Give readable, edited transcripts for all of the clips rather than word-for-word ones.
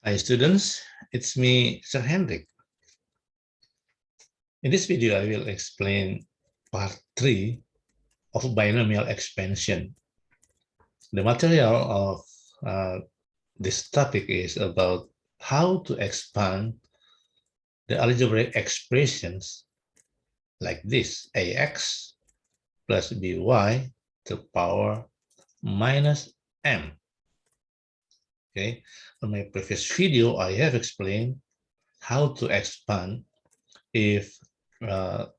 Hi students, it's me, Sir Hendrik. In this video, I will explain part 3 of binomial expansion. The material of this topic is about how to expand the algebraic expressions like this, ax plus by to the power minus m. Okay, on my previous video, I have explained how to expand if the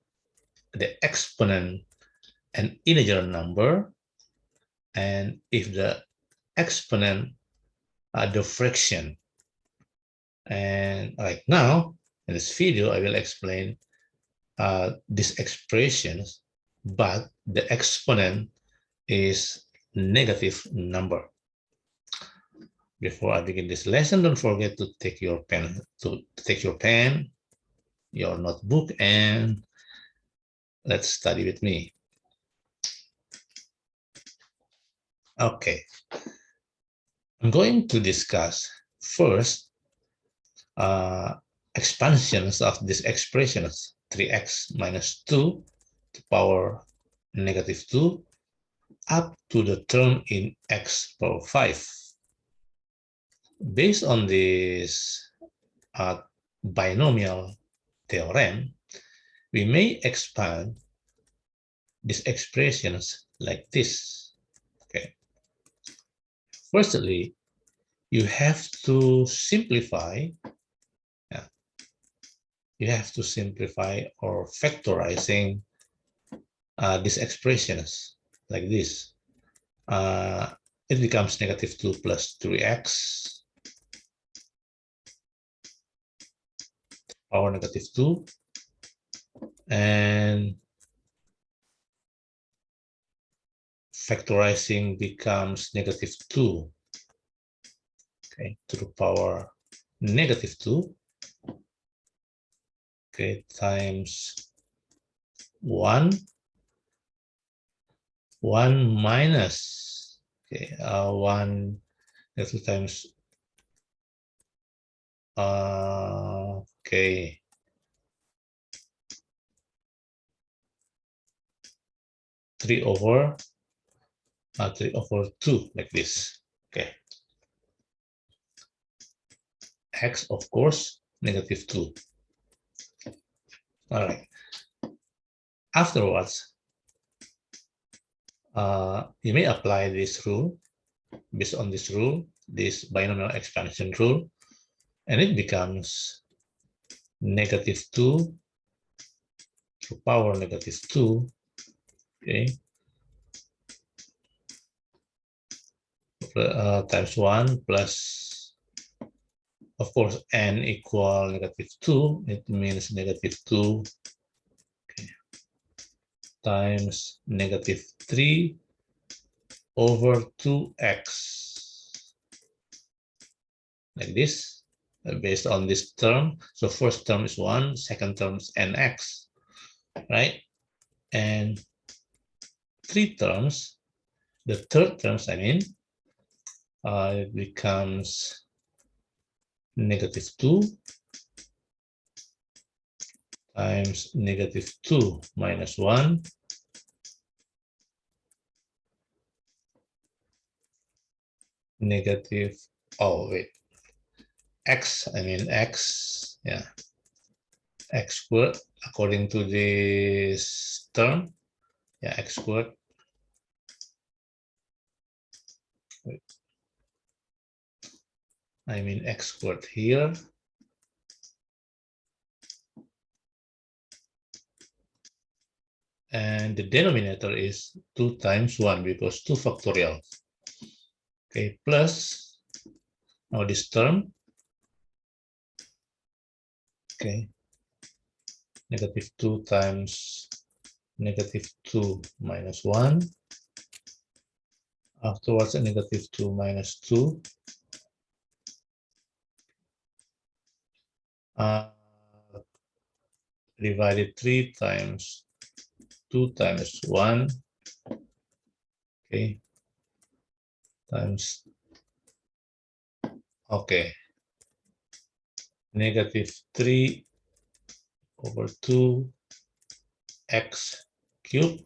exponent an integer number, and if the exponent are the fraction. And right now, in this video, I will explain these expressions, but the exponent is negative number. Before I begin this lesson, don't forget to take your pen, your notebook, and let's study with me. Okay, I'm going to discuss first expansions of these expressions, 3x minus 2 to the power negative 2 up to the term in x power 5. Based on this binomial theorem, we may expand these expressions like this. Okay. Firstly, you have to simplify. You have to simplify or factorizing these expressions like this. It becomes negative 2 plus 3x power negative 2, and factorizing becomes negative 2, okay, to the power negative 2, okay, times 1 minus, okay, 1 negative times, okay, 3 over 2, like this. Okay, x, of course, negative 2. All right. Afterwards, you may apply this rule. Based on this rule, this binomial expansion rule, and it becomes negative 2 to power negative 2, okay, times 1 plus, of course, n equal negative 2. It means negative 2, okay, times negative 3 over 2x, like this, based on this term. So first term is 1, second term is nx, right? And 3 terms, the third terms, I mean, it becomes negative 2 times negative 2 minus 1 negative, oh wait, x, I mean x, yeah, x squared according to this term, yeah, x squared, wait, I mean x squared here, and the denominator is 2 times 1 because 2 factorial, okay, plus now this term, okay, negative 2 times negative 2 minus 1, afterwards a negative 2 minus 2, divided 3 times 2 times 1, okay, times, okay, negative 3 over 2 x cubed.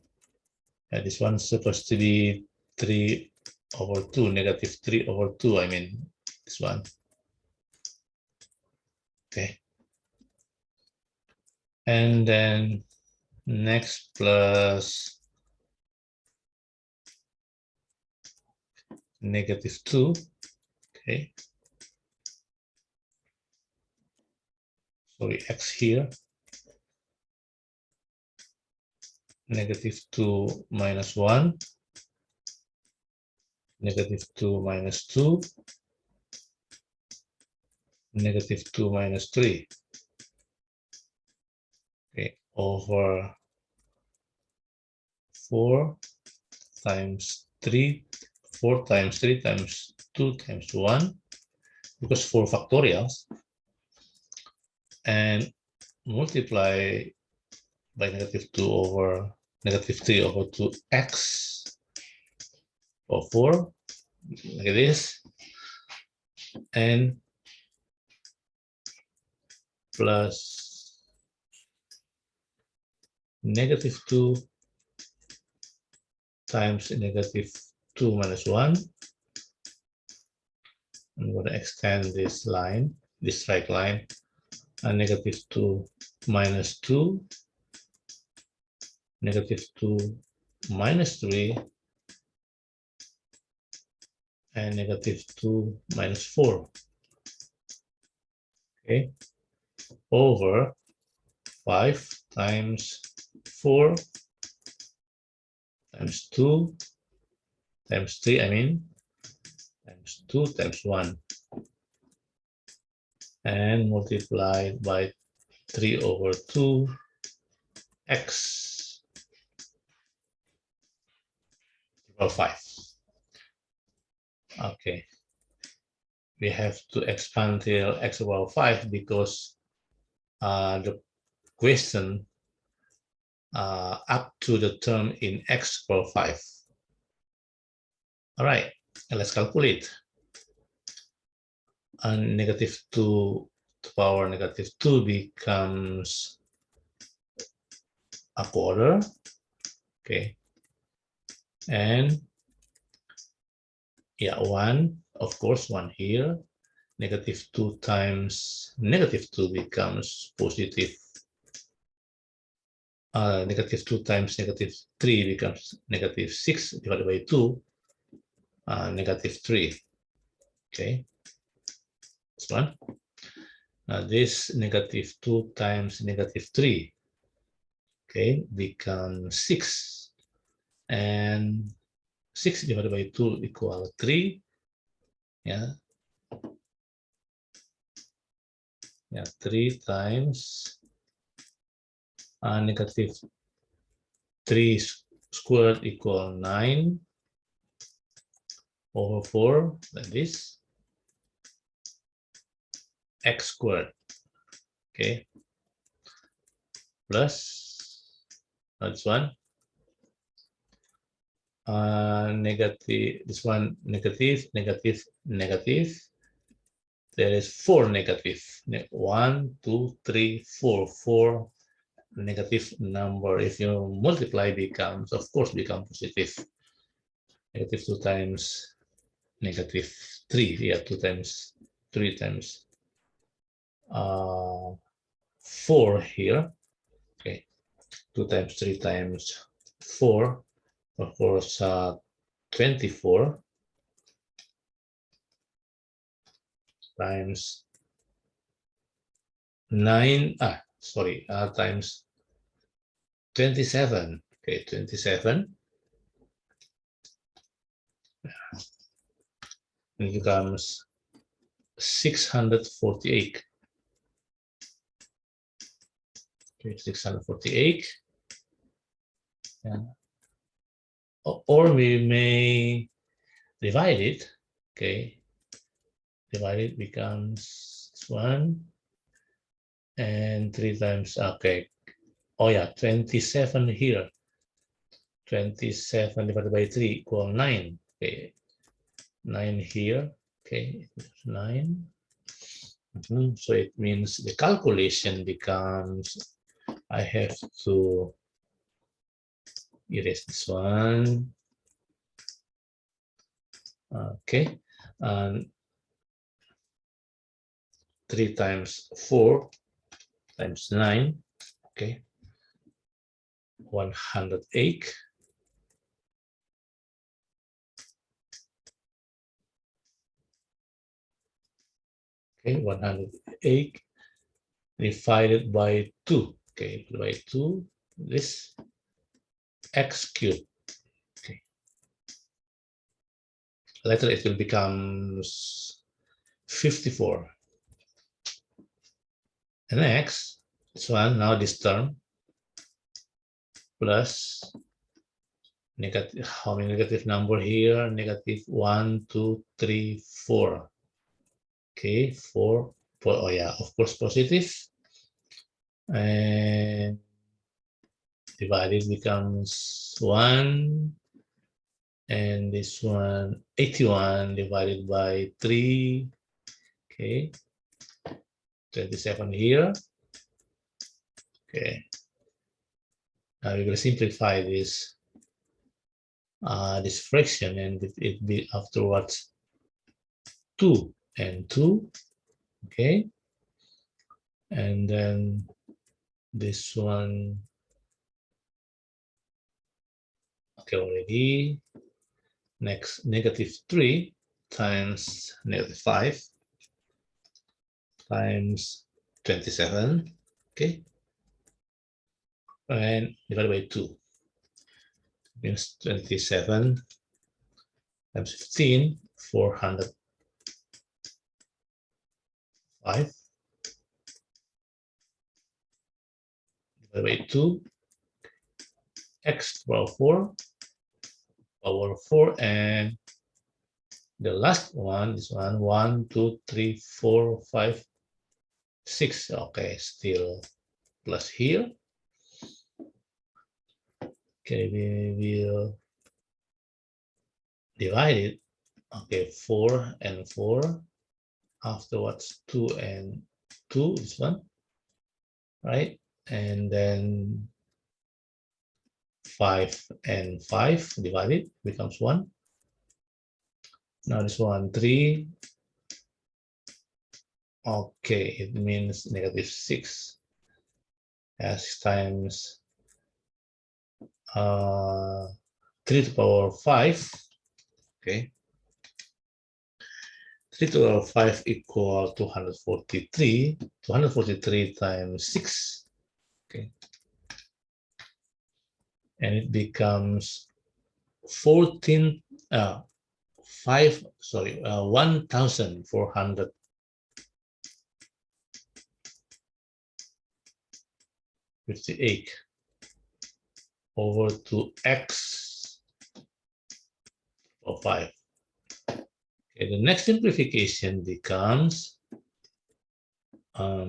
And this one's supposed to be 3 over 2, negative 3 over 2, I mean, this one. Okay. And then next plus negative 2, okay. Sorry, x here. Negative 2 minus 1. Negative 2 minus 2. Negative 2 minus 3. Okay, over 4 times 3. 4 times 3 times 2 times 1. Because 4 factorials. And multiply by negative 2 over negative 3 over 2x or 4, like this, and plus negative 2 times negative 2 minus 1. I'm going to extend this line, this straight line, and negative 2 minus 2, negative 2 minus 3, and negative 2 minus 4. Okay, over 5 times 4 times 2 times 3, I mean, times 2 times 1, and multiplied by 3 over 2 x equal 5. Okay, we have to expand till x equal 5 because the question up to the term in x equal 5. All right, let's calculate. And negative 2 to power negative 2 becomes a quarter. Okay, and yeah, 1, of course, 1 here. Negative 2 times negative 2 becomes positive. Negative 2 times negative 3 becomes negative 6 divided by 2, negative 3. Okay, this one. This negative 2 times negative 3, okay, becomes 6. And 6 divided by 2 equal 3. Yeah. Yeah, 3 times negative 3 squared equal 9 over 4, like this, x squared, okay, plus this one, negative, this one negative, negative, negative. There is 4 negative, 1, 2, 3, 4, 4 negative number. If you multiply, becomes, of course, become positive. Negative 2 times negative 3, yeah, 2 times 3 times 4 here. Okay, 2 times 3 times 4, of course, 24 times 9, times 27. Okay, 27. It becomes 648. Okay, 648. Yeah. Or we may divide it. Okay, divide it becomes 1 and 3 times. Okay. Oh yeah, 27 here. 27 divided by 3 equal 9. Okay, 9 here. Okay, 9. So it means the calculation becomes, I have to erase this one. Okay, and 3 times 4 times 9, okay, 108. Okay, 108 divided by 2. Okay, by 2, this x cubed. Okay, later it will become 54. And next, this one, now this term, plus negative, how many negative number here? Negative 1, 2, 3, 4. Okay, 4. Oh yeah, of course, positive. And divided becomes 1. And this one, 81 divided by 3. Okay, 27 here. Okay, now we will simplify this this fraction, and it be afterwards 2 and 2. Okay, and then this one, okay, already. Next, negative 3 times negative 5 times 27. Okay, and divided by 2 means 27 times 15, 405 divided by 2, x power 4, and the last one, this one, 1, 2, 3, 4, 5, 6. Okay, still plus here. Okay, we will divide it. Okay, 4 and 4. Afterwards, 2 and 2, this one, right? And then 5 and 5 divided becomes 1. Now this one, 3. Okay, it means negative 6 as times 3 to the power 5. Okay, 3 to the power 5 equal 243. 243 times 6. Okay, and it becomes 14 5 sorry 1458 over to x or 5. Okay, the next simplification becomes a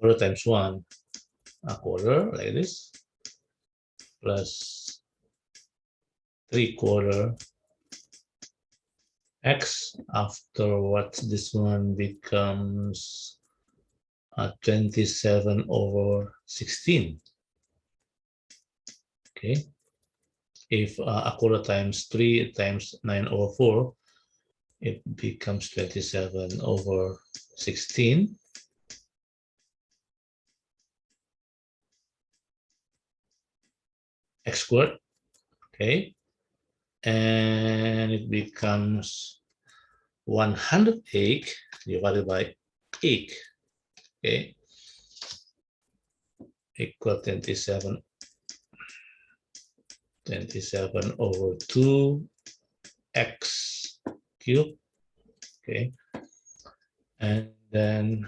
quarter times 1, a quarter like this, plus 3/4 x. Afterwards, this one becomes 27 over 16. Okay, if a quarter times 3 times 9 over 4, it becomes 27 over 16. X squared. Okay, and it becomes 108 divided by 8. Okay, equal 27 over 2 x cubed. Okay, and then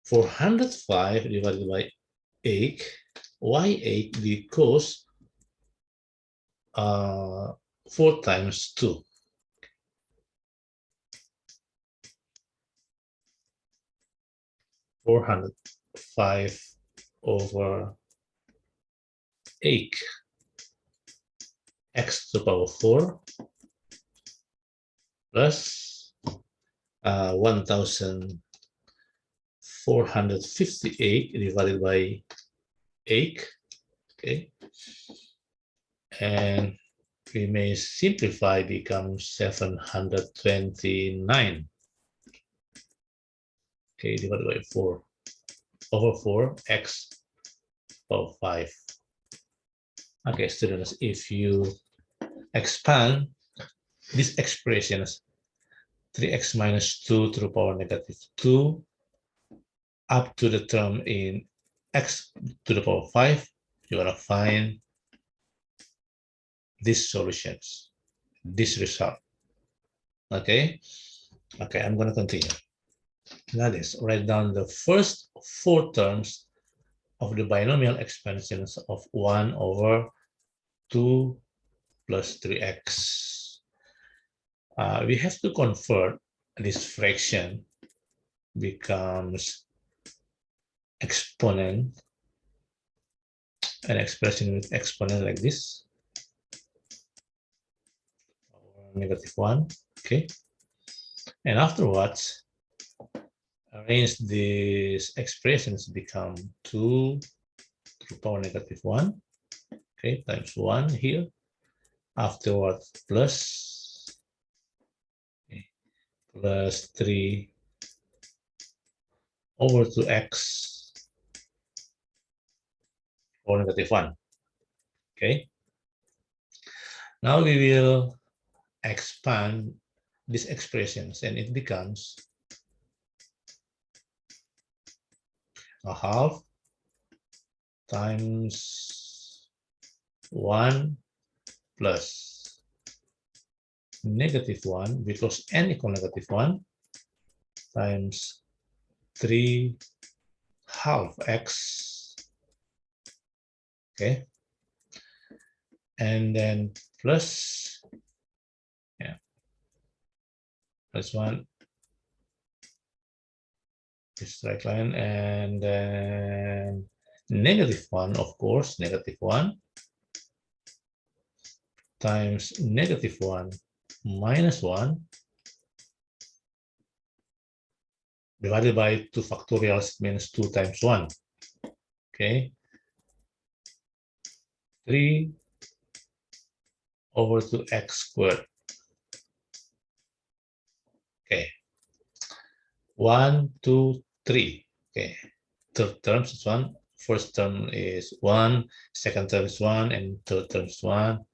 405 divided by 8, why 8? Because 4 times 2. 405 over 8 x to the power 4 plus 1458 divided by 8. Okay, and we may simplify, becomes 729. Okay, divided by 4 over 4 x power 5. Okay, students, if you expand these expressions, 3x minus 2 to the power negative 2 up to the term in x to the power 5, you're going to find these solutions, this result. Okay, okay, I'm going to continue. That is, write down the first 4 terms of the binomial expansions of 1 over 2 plus 3x. We have to convert this fraction becomes exponent, an expression with exponent like this, negative 1, okay? And afterwards, arrange these expressions become 2 to the power negative 1, okay, times 1 here. Afterwards, plus, okay, plus 3 over 2x or negative 1, okay? Now we will expand these expressions and it becomes a half times 1 plus negative 1, because n equal negative 1, times 3 half x, okay, and then plus, yeah, plus 1, this straight line, and then negative 1, of course, negative 1 times negative 1 minus 1 divided by 2 factorials means 2 times 1. Okay, 3 over 2x squared. Okay, 1, 2, 3. Okay, third term is 1. First term is 1, second term is 1, and third term is 1.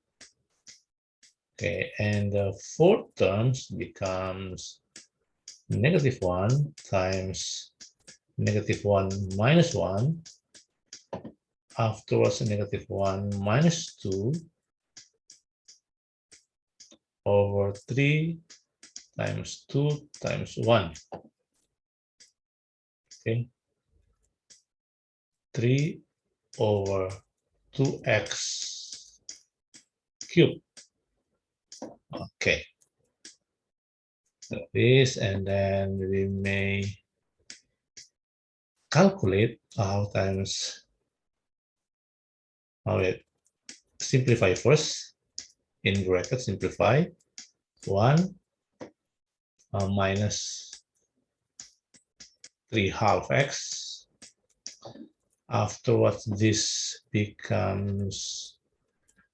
Okay, and the fourth terms becomes negative 1 times negative 1 minus 1. Afterwards, negative 1 minus 2 over 3 times 2 times 1. Okay, 3 over 2x cubed. Okay, so this, and then we may calculate how times, simplify first, in bracket simplify, 1 minus 3 half x. Afterwards, this becomes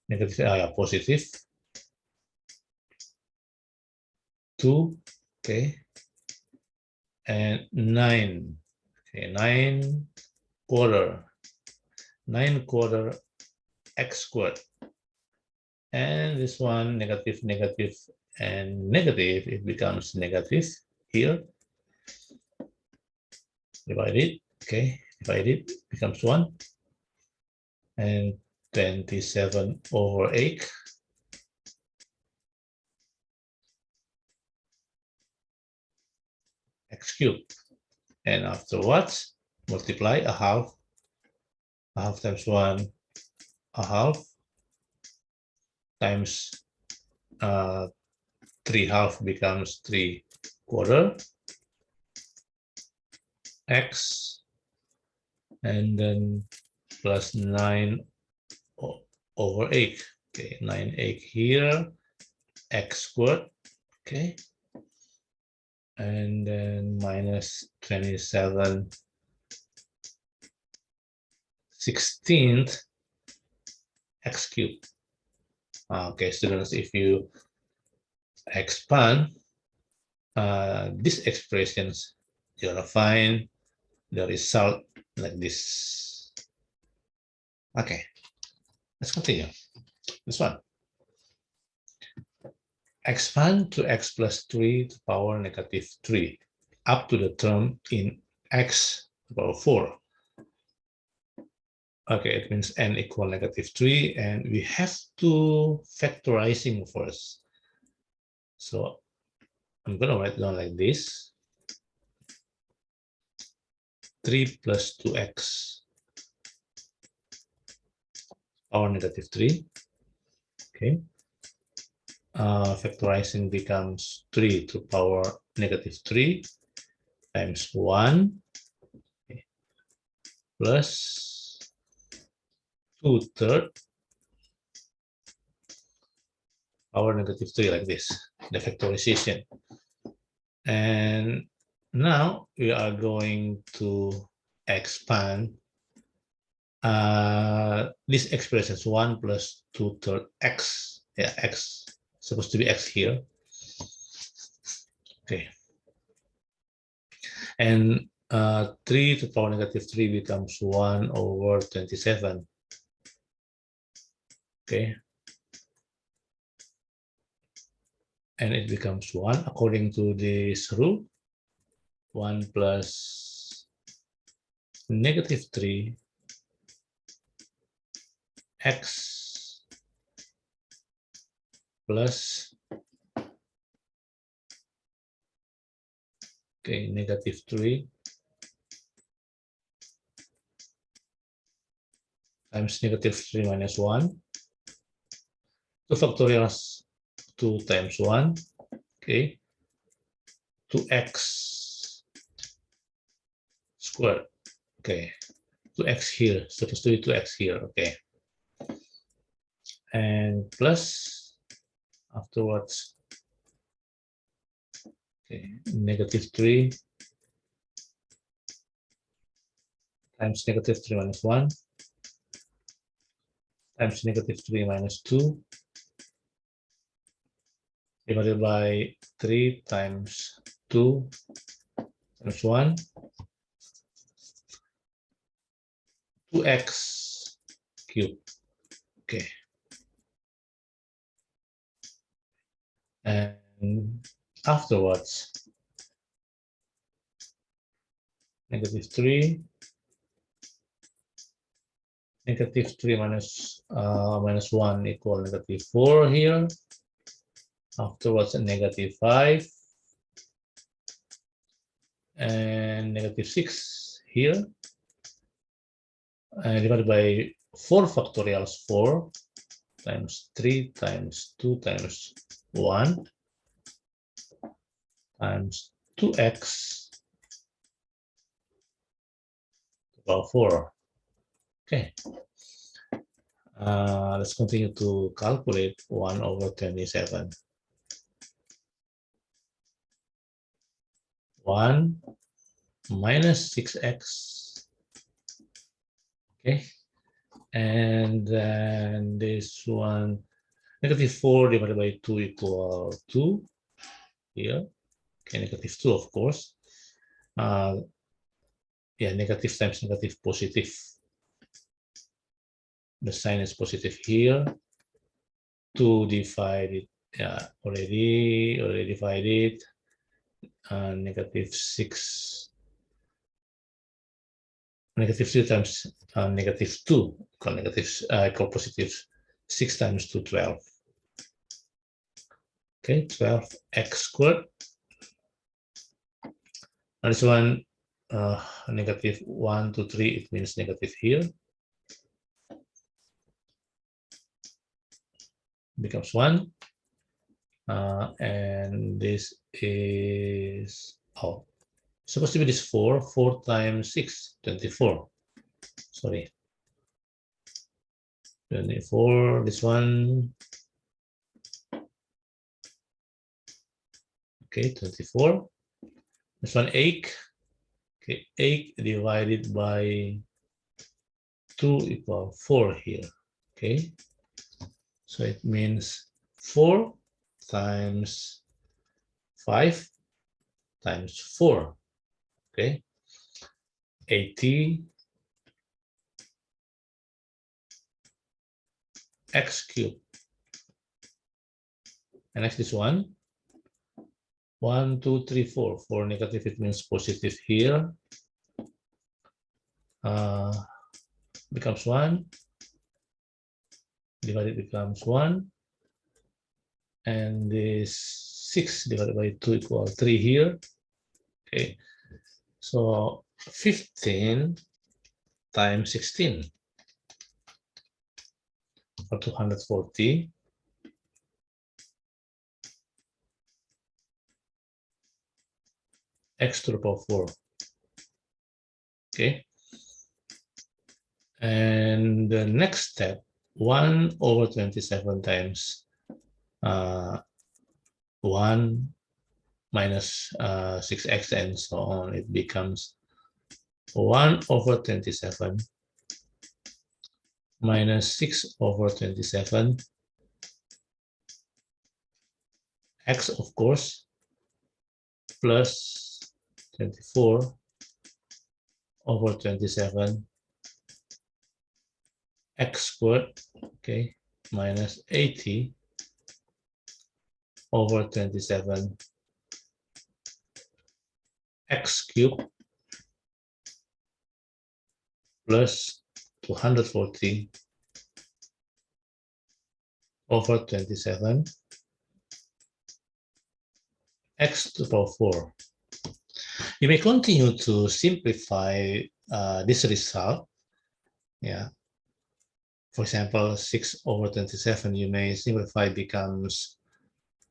negative, positive 2, okay, and 9, okay, 9 quarter x squared, and this one negative, negative, and negative, it becomes negative here, divided, okay, divided, becomes 1, and 27 over 8. X cubed, and afterwards multiply a half times 1, a half times 3 half becomes 3 quarter x, and then plus 9 over 8. Okay, 9 8 here, x squared. Okay, and then minus 27 16th x cubed. Okay, students, if you expand these expressions, you're gonna find the result like this. Okay, let's continue. This one. Expand to x plus 3 to power negative 3 up to the term in x to the power 4. Okay, it means n equal negative 3, and we have to factorizing first. So I'm going to write down like this. 3 plus 2x power negative 3. Okay. Factorizing becomes 3 to power negative 3 times 1 plus 2/3 power negative 3 like this, the factorization. And now we are going to expand these expressions 1 plus 2/3 x. Yeah, x supposed to be x here. Okay. And 3 to the power negative 3 becomes 1 over 27. Okay. And it becomes 1 according to this rule. 1 plus negative 3 x plus negative 3 times negative 3 minus 1. 2 factorial 2 times 1. Okay. 2x squared. Okay. 2x here. Supposed to be 2x here. Okay. And plus afterwards, okay, negative 3 times negative 3 minus 1 times negative 3 minus 2 divided by 3 times 2 times 1, 2x cubed. Okay. And afterwards, negative 3 minus minus 1 equal negative 4 here. Afterwards, a negative 5 and negative 6 here. Divided by 4 factorials 4 times 3 times 2 times 1 times 2x to the power 4. Okay. Let's continue to calculate 1 over 27. 1 minus 6x. Okay. And then this one, negative 4 divided by 2 equal 2 here. Okay, negative 2, of course. Yeah, negative times negative positive. The sign is positive here. 2 divided, yeah, already divided. Negative 6. Negative 3 times negative 2 equal positive 6 times 2, 12. Okay, 12x squared. And this one, negative 1 to 3, it means negative here. Becomes 1. And this is, oh, supposed to be this 4. 4 times 6, 24. Sorry. 24, this one. Okay, 24. This one 8. Okay, 8 divided by 2 equal 4 here. Okay, so it means 4 times 5 times 4. Okay, 80 x cubed. And next this one. 1, 2, 3, 4. For negative, it means positive here. Becomes 1. Divided becomes 1. And this 6 divided by 2 equal 3 here. Okay. So 15 times 16 for 240. X to the power 4. Okay. And the next step, 1 over 27 times 1 minus 6x and so on. It becomes 1 over 27 minus 6 over 27 x, of course, plus 24 over 27 x squared, okay, minus 80 over 27 x cubed plus 240 over 27 x to the power 4. You may continue to simplify this result. Yeah. For example, 6 over 27, you may simplify becomes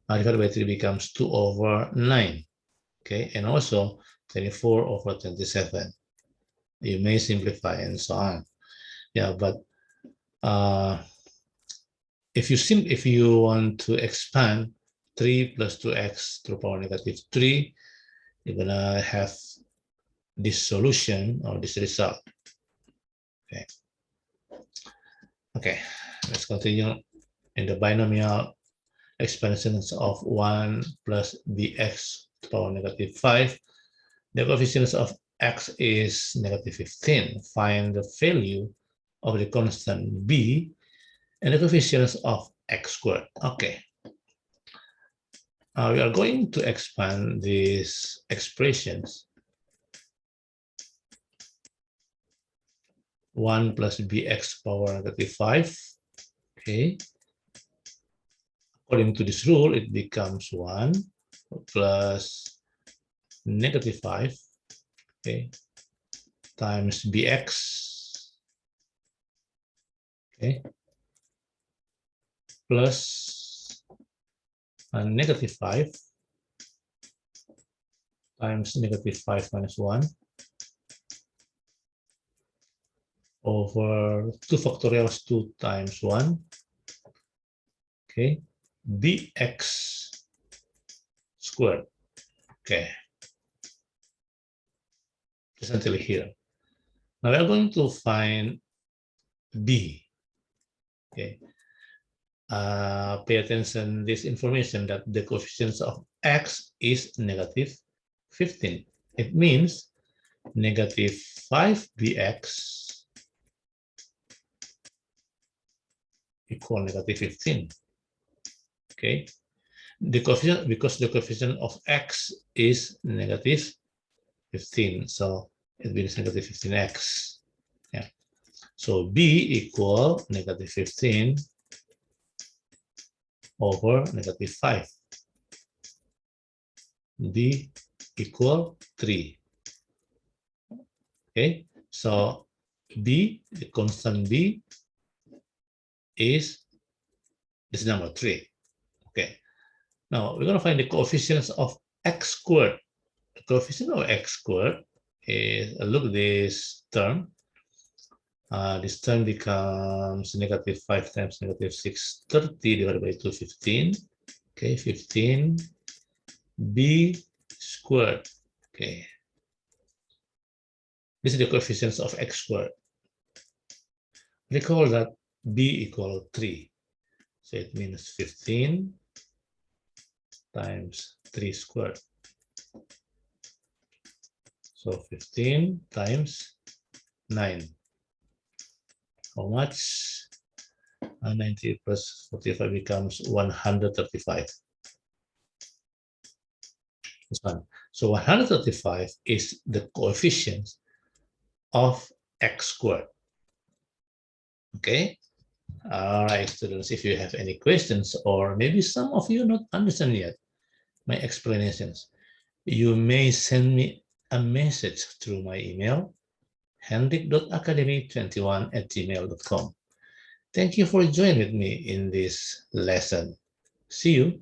divided by 3 becomes 2 over 9. Okay, and also 24 over 27. You may simplify and so on. Yeah, but if you want to expand 3 plus 2x to the power negative 3, you're gonna have this solution or this result. Okay. Okay, let's continue. In the binomial expansions of 1 plus bx to the power negative 5, the coefficients of x is negative 15. Find the value of the constant b and the coefficients of x squared. Okay. We are going to expand these expressions. 1 plus bx power negative 5. Okay. According to this rule, it becomes 1 plus negative 5, okay, times bx, okay, plus negative 5 times negative 5 minus 1 over 2 factorials 2 times 1, okay, bx squared. Okay, just until here. Now we are going to find b. Okay, pay attention this information that the coefficients of x is negative 15. It means negative 5bx equal negative 15. Okay, the coefficient, because the coefficient of x is negative 15, so it means negative 15x. Yeah, so b equal negative 15 over negative 5. b equal 3. Okay, so b, the constant b, is this number 3. Okay, now we're going to find the coefficients of x squared. The coefficient of x squared is, look at this term. This term becomes negative 5 times negative 6, 30 divided by 2, 15. Okay, 15 b squared. Okay. This is the coefficients of x squared. Recall that b equal 3. So it means 15 times 3 squared. So 15 times 9. How much? 90 plus 45 becomes 135. This one. So 135 is the coefficient of x squared. Okay. All right, students, if you have any questions, or maybe some of you not understand yet my explanations, you may send me a message through my email, hendrik.academy21@gmail.com. Thank you for joining with me in this lesson. See you.